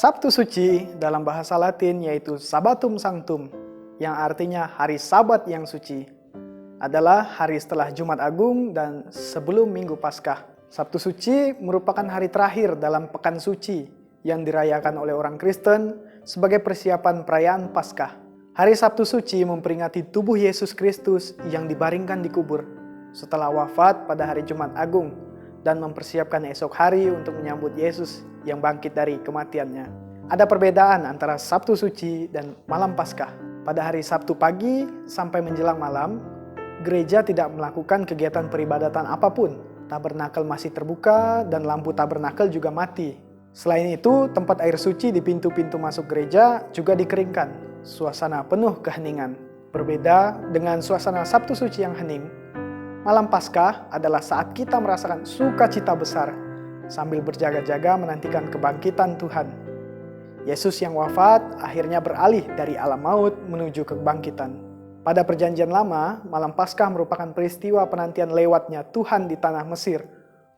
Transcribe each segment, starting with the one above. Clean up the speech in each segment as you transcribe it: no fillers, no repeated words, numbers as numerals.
Sabtu suci dalam bahasa Latin yaitu Sabbatum Sanctum, yang artinya hari Sabat yang suci, adalah hari setelah Jumat Agung dan sebelum Minggu Paskah. Sabtu suci merupakan hari terakhir dalam pekan suci yang dirayakan oleh orang Kristen sebagai persiapan perayaan Paskah. Hari Sabtu suci memperingati tubuh Yesus Kristus yang dibaringkan di kubur setelah wafat pada hari Jumat Agung dan mempersiapkan esok hari untuk menyambut Yesus yang bangkit dari kematiannya. Ada perbedaan antara Sabtu suci dan malam Paskah. Pada hari Sabtu pagi sampai menjelang malam, gereja tidak melakukan kegiatan peribadatan apapun. Tabernakel masih terbuka dan lampu tabernakel juga mati. Selain itu, tempat air suci di pintu-pintu masuk gereja juga dikeringkan. Suasana penuh keheningan. Berbeda dengan suasana Sabtu suci yang hening, malam Paskah adalah saat kita merasakan sukacita besar sambil berjaga-jaga menantikan kebangkitan Tuhan. Yesus yang wafat akhirnya beralih dari alam maut menuju kebangkitan. Pada Perjanjian Lama, malam Paskah merupakan peristiwa penantian lewatnya Tuhan di tanah Mesir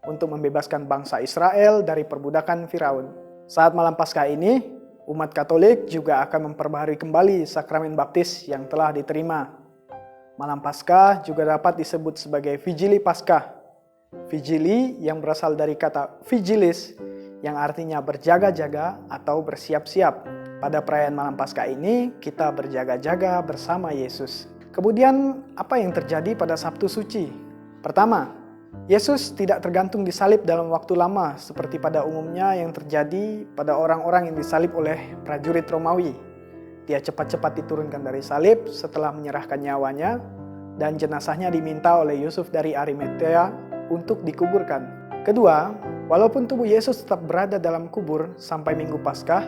untuk membebaskan bangsa Israel dari perbudakan Firaun. Saat malam Paskah ini, umat Katolik juga akan memperbaharui kembali sakramen baptis yang telah diterima. Malam Paskah juga dapat disebut sebagai Vigili Paskah. Vigili yang berasal dari kata vigilis yang artinya berjaga-jaga atau bersiap-siap. Pada perayaan malam Paskah ini kita berjaga-jaga bersama Yesus. Kemudian apa yang terjadi pada Sabtu Suci? Pertama, Yesus tidak tergantung disalib dalam waktu lama seperti pada umumnya yang terjadi pada orang-orang yang disalib oleh prajurit Romawi. Dia cepat-cepat diturunkan dari salib setelah menyerahkan nyawanya dan jenazahnya diminta oleh Yusuf dari Arimatea untuk dikuburkan. Kedua, walaupun tubuh Yesus tetap berada dalam kubur sampai Minggu Paskah,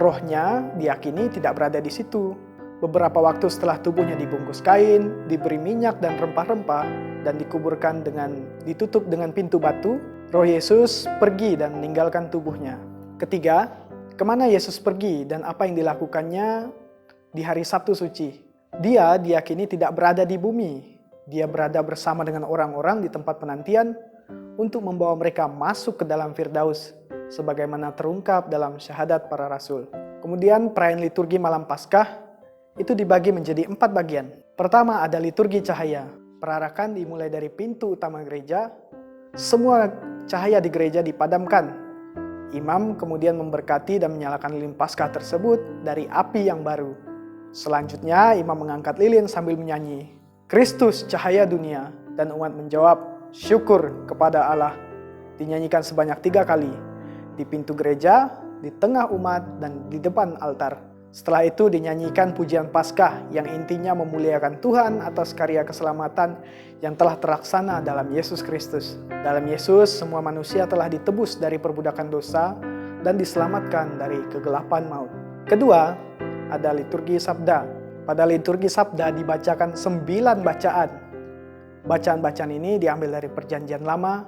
rohnya diyakini tidak berada di situ. Beberapa waktu setelah tubuhnya dibungkus kain, diberi minyak dan rempah-rempah, dan dikuburkan ditutup dengan pintu batu, roh Yesus pergi dan meninggalkan tubuhnya. Ketiga, kemana Yesus pergi dan apa yang dilakukannya di hari Sabtu Suci? Dia diyakini tidak berada di bumi. Dia berada bersama dengan orang-orang di tempat penantian untuk membawa mereka masuk ke dalam Firdaus, sebagaimana terungkap dalam syahadat para rasul. Kemudian perayaan liturgi malam Paskah itu dibagi menjadi 4 bagian. Pertama ada liturgi cahaya. Perarakan dimulai dari pintu utama gereja. Semua cahaya di gereja dipadamkan. Imam kemudian memberkati dan menyalakan lilin Paskah tersebut dari api yang baru. Selanjutnya imam mengangkat lilin sambil menyanyi, Kristus cahaya dunia, dan umat menjawab, syukur kepada Allah. Dinyanyikan sebanyak 3 kali, di pintu gereja, di tengah umat, dan di depan altar. Setelah itu dinyanyikan pujian Paskah yang intinya memuliakan Tuhan atas karya keselamatan yang telah terlaksana dalam Yesus Kristus. Dalam Yesus, semua manusia telah ditebus dari perbudakan dosa dan diselamatkan dari kegelapan maut. Kedua, ada liturgi Sabda. Pada liturgi Sabda dibacakan 9 bacaan. Bacaan-bacaan ini diambil dari Perjanjian Lama,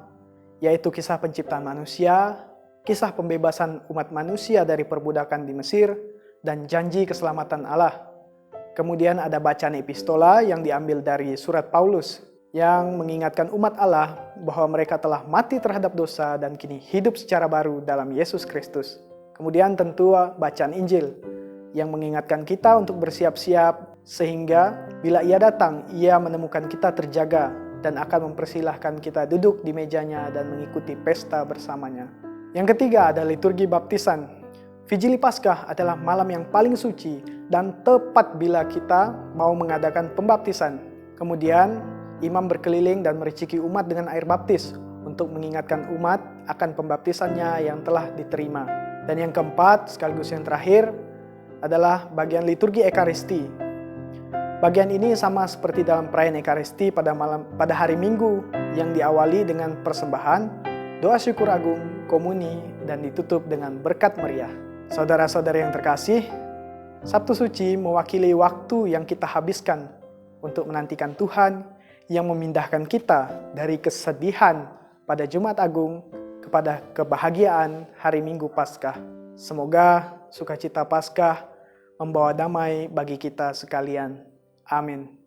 yaitu kisah penciptaan manusia, kisah pembebasan umat manusia dari perbudakan di Mesir, dan janji keselamatan Allah. Kemudian ada bacaan epistola yang diambil dari surat Paulus, yang mengingatkan umat Allah bahwa mereka telah mati terhadap dosa dan kini hidup secara baru dalam Yesus Kristus. Kemudian tentu bacaan Injil, yang mengingatkan kita untuk bersiap-siap sehingga bila ia datang, ia menemukan kita terjaga dan akan mempersilahkan kita duduk di mejanya dan mengikuti pesta bersamanya. Yang ketiga ada liturgi baptisan. Vigili Paskah adalah malam yang paling suci dan tepat bila kita mau mengadakan pembaptisan. Kemudian imam berkeliling dan mericiki umat dengan air baptis untuk mengingatkan umat akan pembaptisannya yang telah diterima. Dan yang keempat sekaligus yang terakhir adalah bagian liturgi Ekaristi. Bagian ini sama seperti dalam perayaan Ekaristi pada hari Minggu yang diawali dengan persembahan, doa syukur agung, komuni, dan ditutup dengan berkat meriah. Saudara-saudara yang terkasih, Sabtu Suci mewakili waktu yang kita habiskan untuk menantikan Tuhan yang memindahkan kita dari kesedihan pada Jumat Agung kepada kebahagiaan hari Minggu Paskah. Semoga sukacita Paskah membawa damai bagi kita sekalian. Amin.